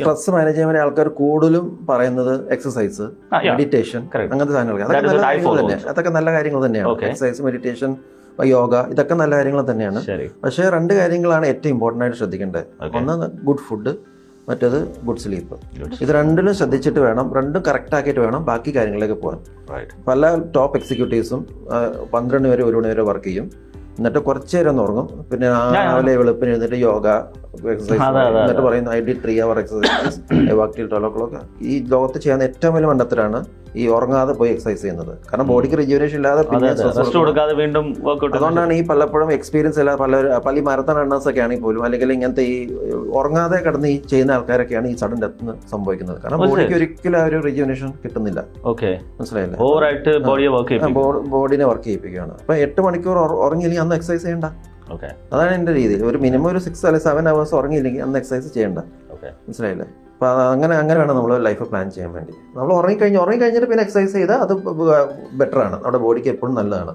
Stress manage ചെയ്യാൻ വേണ്ടി ആൾക്കാർ കൂടുതലും പറയുന്നത് എക്സസൈസ്, മെഡിറ്റേഷൻ, അങ്ങനത്തെ സാധനങ്ങൾ. അതൊക്കെ നല്ല കാര്യങ്ങൾ തന്നെയാണ്. എക്സസൈസ്, മെഡിറ്റേഷൻ, യോഗ, ഇതൊക്കെ നല്ല കാര്യങ്ങൾ തന്നെയാണ്. പക്ഷേ 2 കാര്യങ്ങളാണ് ഏറ്റവും ഇമ്പോർട്ടൻ്റ് ആയിട്ട് ശ്രദ്ധിക്കേണ്ടത്. ഒന്ന് ഗുഡ് ഫുഡ്, മറ്റേത് ഗുഡ് സ്ലീപ്പ്. ഇത് 2ലും ശ്രദ്ധിച്ചിട്ട് വേണം, 2ഉം കറക്റ്റ് ആക്കിയിട്ട് വേണം ബാക്കി കാര്യങ്ങളിലേക്ക് പോകാൻ. പല ടോപ്പ് എക്സിക്യൂട്ടീവ്സും 12 വരെ 1 മണി വരെ വർക്ക് ചെയ്യും, എന്നിട്ട് കുറച്ച് നേരം ഒന്ന് ഉറങ്ങും, പിന്നെ രാവിലെ വെളുപ്പിന് എഴുന്നിട്ട് യോഗ എക്സസൈസ്, എന്നിട്ട് പറയുന്നു I did 3 hour exercises, I worked till 12 o'clock. ഈ ലോകത്ത് ചെയ്യാൻ ഏറ്റവും വലിയ മണ്ടത്തരാണ് ഈ ഉറങ്ങാതെ പോയി എക്സസൈസ് ചെയ്യുന്നത്. കാരണം ബോഡിക്ക് റിജുവനേഷൻ ഇല്ലാതെ അതുകൊണ്ടാണ് ഈ പലപ്പോഴും എക്സ്പീരിയൻസ് ഇല്ലാതെ പല മാരത്തൺ റണ്ണേഴ്സ് ഒക്കെ ആണെങ്കിൽ പോലും, അല്ലെങ്കിൽ ഇങ്ങനത്തെ ഈ ഉറങ്ങാതെ കിടന്ന് ഈ ചെയ്യുന്ന ആൾക്കാരൊക്കെയാണ് ഈ സഡൻ ഡെത്ത് സംഭവിക്കുന്നത്. കാരണം ബോഡിക്ക് ഒരിക്കലും ആ ഒരു റിജുവനേഷൻ കിട്ടുന്നില്ല. മനസ്സിലായില്ലേ? ബോഡിനെ വർക്ക് ചെയ്യിപ്പിക്കുകയാണ്. അപ്പൊ 8 മണിക്കൂർ ഉറങ്ങിയില്ലെങ്കിൽ അന്ന് എക്സസൈസ് ചെയ്യണ്ട. അതാണ് എന്റെ രീതി. ഒരു മിനിമം ഒരു 6 അല്ലെങ്കിൽ 7 hours ഉറങ്ങിയില്ലെങ്കിൽ അന്ന് എക്സസൈസ് ചെയ്യണ്ട. മനസ്സിലായില്ലേ? അപ്പൊ അങ്ങനെ വേണം നമ്മൾ ലൈഫ് പ്ലാൻ ചെയ്യാൻ വേണ്ടി. നമ്മൾ ഉറങ്ങിക്കഴിഞ്ഞിട്ട് പിന്നെ എക്സസൈസ് ചെയ്താൽ അത് ബെറ്റർ ആണ്, നമ്മുടെ ബോഡിക്ക് എപ്പോഴും നല്ലതാണ്.